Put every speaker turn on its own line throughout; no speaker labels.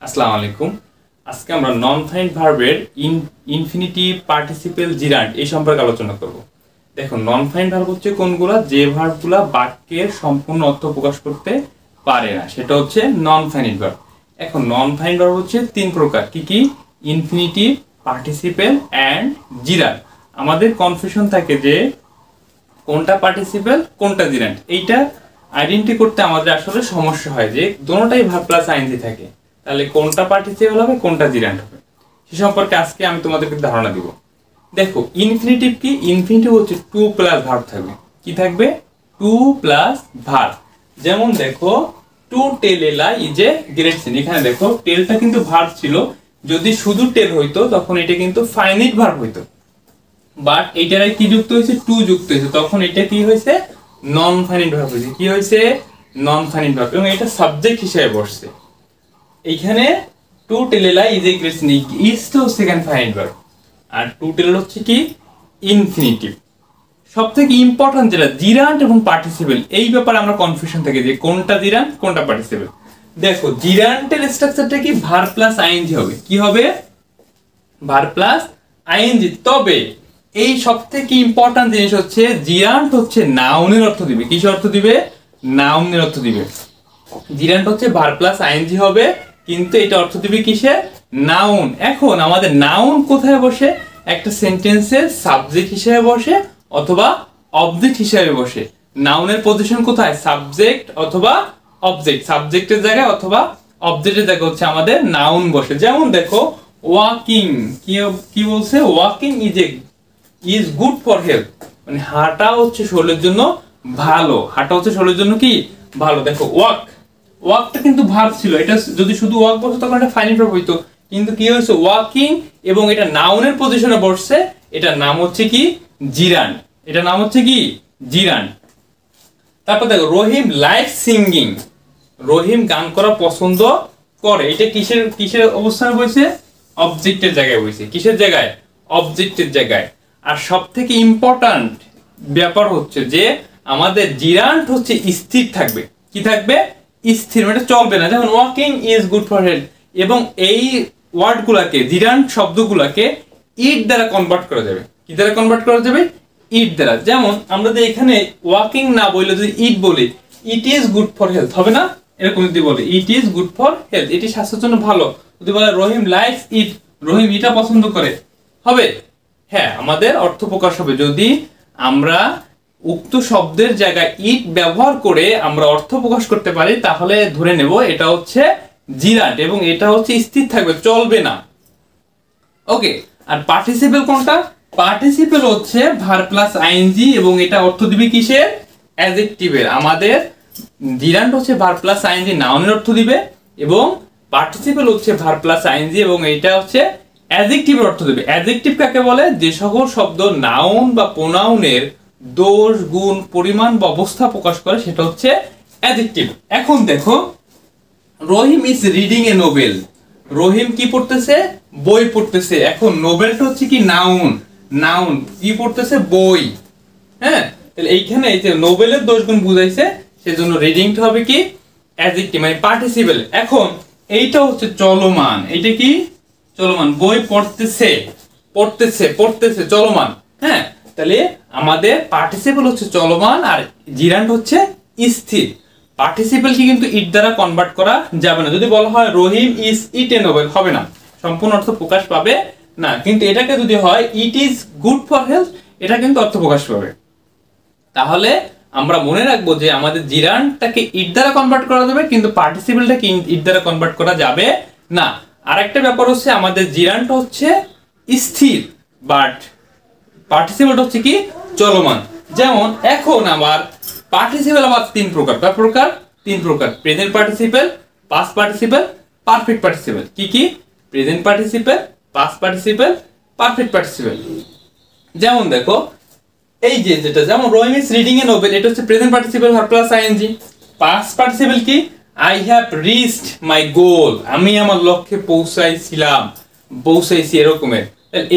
আসসালামু আলাইকুম। আজকে আমরা নন ফাইনাইট ভার্বের ইনফিনিটিভ পার্টিসিপেল জিরান্ট এই সম্পর্কে আলোচনা করব। দেখো, নন ফাইনাইট ভার্ব হচ্ছে কোনগুলা, যে ভার্বগুলা বাক্যের সম্পূর্ণ অর্থ প্রকাশ করতে পারে না, সেটা হচ্ছে নন ফাইনাইট ভার্ব। এখন নন ফাইনাইট ভার্ব হচ্ছে তিন প্রকার, কি কি? Infinitive, participle and gerund. আমাদের কনফিউশন থাকে যে কোনটা পার্টিসিপেল কোনটা জিরান্ট, এইটা আইডেন্টি করতে আমাদের আসলে সমস্যা হয় যে দুটোটাই ভার্ব প্লাস আইএনজি থাকে, তাহলে কোনটা পার্টিসিপেল হবে কোনটা জিরান্ট হবে সে সম্পর্কে আজকে আমি তোমাদেরকে ধারণা দিব। দেখো, ইনফিনিটিভ কি? ইনফিনিটিভ হচ্ছে টু প্লাস ভার্ব থাকবে। কি থাকবে? To plus verb. যেমন দেখো, to tell a lie is a great sin. এখানে দেখো, টেলটা কিন্তু ভার্ব ছিল, যদি শুধু টেল হইতো তখন এটা কিন্তু ফাইনাইট ভার্ব হইতো, বাট এইটার কি যুক্ত হয়েছে? টু যুক্ত হয়েছে, তখন এটা কি হয়েছে? নন ফাইনাইট ভার্ব হয়েছে। কি হয়েছে? নন ফাইনাইট ভার্ব, এবং এটা সাবজেক্ট হিসেবে বসছে। এইখানে to tell a lie is a great sin, is তো সেকেন্ড ফাইনাইট ভার্ব, আর টু টেলেল হচ্ছে কি? ইনফিনিটিভ। সবথেকে ইম্পর্টেন্ট যেটা জিরান্ট এবং পার্টিসিপেল, এই ব্যাপারে আমরা কনফিউশন থাকে যে কোনটা জিরান্ট কোনটা পার্টিসিপেল। দেখো, জিরান্টের স্ট্রাকচারটা কি? ভার্ব প্লাস আইএনজি হবে। কি হবে? Verb plus ING. তবে এই সবথেকে ইম্পর্টেন্ট জিনিস হচ্ছে জিরান্ট হচ্ছে নাউনের অর্থ দিবে। কিসের অর্থ দিবে? নাউনের অর্থ দিবে। জিরান্ট হচ্ছে ভার্ব প্লাস আইএনজি হবে, কিন্তু এটা অর্থ দিবে কিসে? নাউন। এখন আমাদের নাউন কোথায় বসে? একটা সেন্টেন্সের সাবজেক্ট হিসেবে বসে অথবা অবজেক্ট হিসেবে বসে। নাউনের পজিশন কোথায়? সাবজেক্ট অথবা অবজেক্ট। সাবজেক্টের জায়গায় অথবা অবজেক্টের জায়গায় হচ্ছে আমাদের নাউন বসে। যেমন দেখো, ওয়াকিং, কি বলছে? Walking is good for health, মানে হাঁটা হচ্ছে শরীরের জন্য ভালো। হাঁটা হচ্ছে শরীরের জন্য কি? ভালো। দেখো, ওয়াকটা কিন্তু ভার্ব ছিল, এটা যদি শুধু ওয়াক বসতো তখন এটা ফাইনাইট ভার্ব হইতো, কিন্তু কি হয়েছে? ওয়াকিং, এবং এটা নাউনের পজিশনে বসছে, এটার নাম হচ্ছে কি? জিরান্ট। এটার নাম হচ্ছে কি? জিরান্ট। তারপর দেখো, রহিম লাইক সিঙ্গিং, রহিম গান করা পছন্দ করে। এটা কিসের অবস্থানে বসে? অবজেক্টের জায়গায় বসে। কিসের জায়গায়? অবজেক্টের জায়গায়। আর সব থেকে ইম্পর্টেন্ট ব্যাপার হচ্ছে যে আমাদের জিরান্ট হচ্ছে স্থির থাকবে। কি থাকবে? স্থির, মানে চলবে না। যেমন walking is good for health, এবং এই ওয়ার্ডগুলোকে, জিরান্ট শব্দগুলোকে ইট দ্বারা কনভার্ট করা যাবে। কি দ্বারা কনভার্ট করা যাবে? ইট দ্বারা। যেমন আমরা যদি এখানে ওয়াকিং না বলে যদি ইট বলি, it is good for health, হবে না? এরকম যদি বলে it is good for health, এটি স্বাস্থ্যের জন্য ভালো। যদি বলে রহিম লাইকস ইট, রহিম এটা পছন্দ করে, হবে? হ্যাঁ, আমাদের অর্থ প্রকাশ হবে যদি আমরা উক্ত শব্দের জায়গায় ইট ব্যবহার করে আমরা অর্থ প্রকাশ করতে পারি, তাহলে ধরে নেব এটা হচ্ছে জিরান্ট, এবং এটা হচ্ছে স্থির থাকবে, চলবে না। ওকে। আর পার্টিসিপেল কোনটা? পার্টিসিপেল হচ্ছে ভার্ব প্লাস আইএনজি, এবং এটা অর্থ দিবে কিসের? অ্যাডজেক্টিভের। আমাদের জিরান্ট হচ্ছে ভার্ব প্লাস আইএনজি, নাউনের অর্থ দিবে, এবং পার্টিসিপেল হচ্ছে ভার্ব প্লাস আইএনজি, এবং এটা হচ্ছে অ্যাডজেক্টিভের অর্থ দিবে। অ্যাডজেক্টিভ কাকে বলে? যে সকল শব্দ নাউন বা প্রোনাউনের দোষ, গুণ, পরিমাণ বা অবস্থা প্রকাশ করে, সেটা হচ্ছে অ্যাডজেক্টিভ। এখন দেখো, রহিম ইজ রিডিং এ নোবেল, রহিম কি পড়তেছে? বই পড়তেছে। এখন নোবেলটা হচ্ছে কি? নাউন কি পড়তেছে? বই। হ্যাঁ, তাহলে এইখানে এই যে নোবেলের দোষ গুণ বুঝাইছে, সেজন্য রিডিংটা হবে কি? অ্যাডজেক্টিভ, মানে পার্টিসিপেল। এখন এইটা হচ্ছে চলমান, এইটা কি? চলমান। বই পড়তেছে চলমান। হ্যাঁ, তাহলে আমাদের পার্টিসিপল হচ্ছে চলমান, আর জিরান্ট হচ্ছে স্থির। পার্টিসিপল কি কিন্তু ইট দ্বারা কনভার্ট করা যাবে না। যদি বলা হয় রহিম ইজ ইট এ নোবেল, হবে না, সম্পূর্ণ অর্থ প্রকাশ পাবে না। কিন্তু এটাকে যদি হয় it is good for health, এটা কিন্তু অর্থ প্রকাশ পাবে। তাহলে আমরা মনে রাখবো যে আমাদের জিরান্টটাকে ইট দ্বারা কনভার্ট করা যাবে, কিন্তু পার্টিসিপলটাকে ইট দ্বারা কনভার্ট করা যাবে না। আরেকটা ব্যাপার হচ্ছে আমাদের জিরান্ট হচ্ছে স্থির, বাট পার্টিসিপল হচ্ছে কি? চলমান। যেমন এখন আমার পার্টিসিপল আবার তিন প্রকার। তিন প্রকার। Present participle, past participle, perfect participle. কি কি? Present participle, past participle, perfect participle. যেমন দেখো, এই যে যেটা, যেমন Rahim is reading a novel, এটা হচ্ছে present participle verb plus ING. Past participle কি? I have reached my goal, আমি আমার লক্ষ্যে পৌঁছাইছি, এরকমের।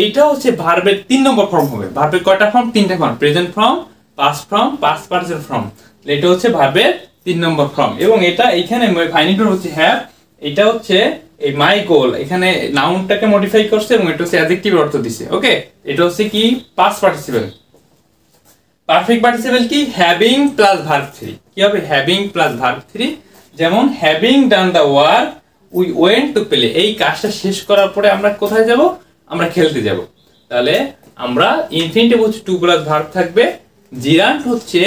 এইটা হচ্ছে ভার্বের 3 নম্বর ফর্ম হবে। ভার্বের কয়টা ফর্ম? 3টা form. Present form, past form, past participle form. এটা হচ্ছে ভার্বের 3 নম্বর ফর্ম, এবং এটা এখানে ফাইনাইট ভার্ব হচ্ছে হ্যাভ, এটা হচ্ছে এই মাই গোল এখানে নাউনটাকে মডিফাই করছে এবং এটা হচ্ছে অ্যাডজেক্টিভ অর্থ দিছে। ওকে, এটা হচ্ছে কি পাস্ট পার্টিসিপল। পারফেক্ট পার্টিসিপল কি হ্যাভিং প্লাস ভার্ব 3। কি হবে হ্যাভিং প্লাস ভার্ব 3, যেমন having done the work we went to play. এই কাজটা শেষ করার পরে আমরা কোথায় যাব? আমরা খেলতে যাব। তাহলে আমরা ইনফিনিটিভ হচ্ছে টু প্লাস ভার্ব থাকবে, জিরান্ট হচ্ছে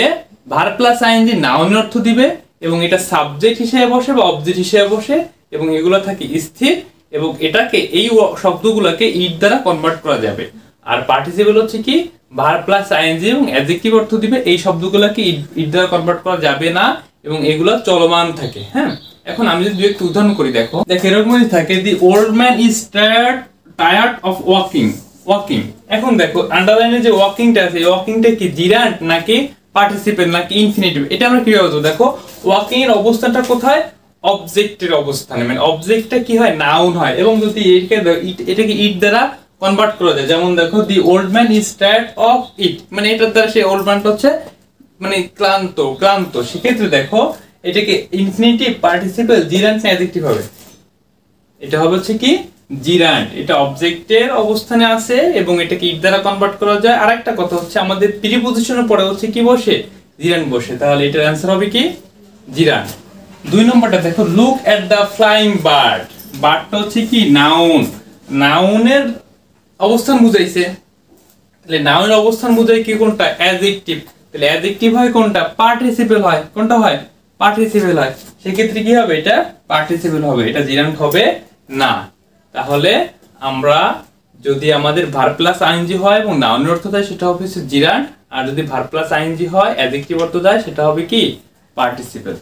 ভার্ব প্লাস আইএনজি নাউনের অর্থ দিবে এবং এটা সাবজেক্ট হিসেবে বসে বা অবজেক্ট হিসেবে বসে এবং এগুলো থাকে স্থির এবং এটাকে এই শব্দগুলোকে ইট দ্বারা কনভার্ট করা যাবে। আর পার্টিসিপল হচ্ছে কি ভার্ব প্লাস আইএনজি এবং অ্যাডজেক্টিভ অর্থ দিবে, এই শব্দগুলোকে ইট দ্বারা কনভার্ট করা যাবে না এবং এগুলো চলমান থাকে। হ্যাঁ, এখন আমি যদি একটু উদাহরণ করি, দেখো এরকম থাকে the old man is tired of walking. Walking, এখন দেখো আন্ডারলাইনে যে ওয়াকিংটা আছে, এই ওয়াকিংটা কি জিরান্ট নাকি পার্টিসিপল নাকি ইনফিনিটিভ? এটা আমরা কিভাবে বলবো? দেখো ওয়াকিং এর অবস্থানটা কোথায়? অবজেক্টের অবস্থানে, মানে অবজেক্টটা কি হয় নাউন হয় এবং যদি এটাকে ইট দ্বারা কনভার্ট করা যায়, যেমন দেখো the old man is tired of it, মানে এটার দ্বারা সেই ওল্ড ম্যানটা হচ্ছে মানে ক্লান্ত। সেক্ষেত্রে দেখো এটাকে ইনফিনিটিভ পার্টিসিপল জিরান্ট না অ্যাডজেক্টিভ হবে? এটা হবে হচ্ছে কি জিরান্ট, এটা অবজেক্টের অবস্থানে আছে এবং এটাকে ইট দ্বারা কনভার্ট করা যায়। আর একটা কথা হচ্ছে আমাদের প্রিপজিশনের পরে হচ্ছে কি বসে? জিরান্ট বসে, তাহলে এটার অ্যান্সার হবে কি জিরান্ট। 2 নম্বরটা দেখো look at the flying bird. বার্ডটা হচ্ছে কি নাউন, নাউনের অবস্থান বুঝাইছে। তাহলে নাউনের অবস্থান বুঝাই কি কোনটা? অ্যাডজেক্টিভ। তাহলে অ্যাডজেক্টিভ হয় কোনটা? পার্টিসিপল হয়। কোনটা হয়? পার্টিসিপল হয়। সেক্ষেত্রে কি হবে? এটা পার্টিসিপল হবে, এটা জিরান্ট হবে না। তাহলে আমরা যদি আমাদের ভার্ব প্লাস আইএনজি হয় এবং নাউনের অর্থ দেয় সেটা হবে জিরান্ট, আর যদি ভার্ব প্লাস আইএনজি হয় অ্যাডজেক্টিভ অর্থ দেয় সেটা হবে কি পার্টিসিপল।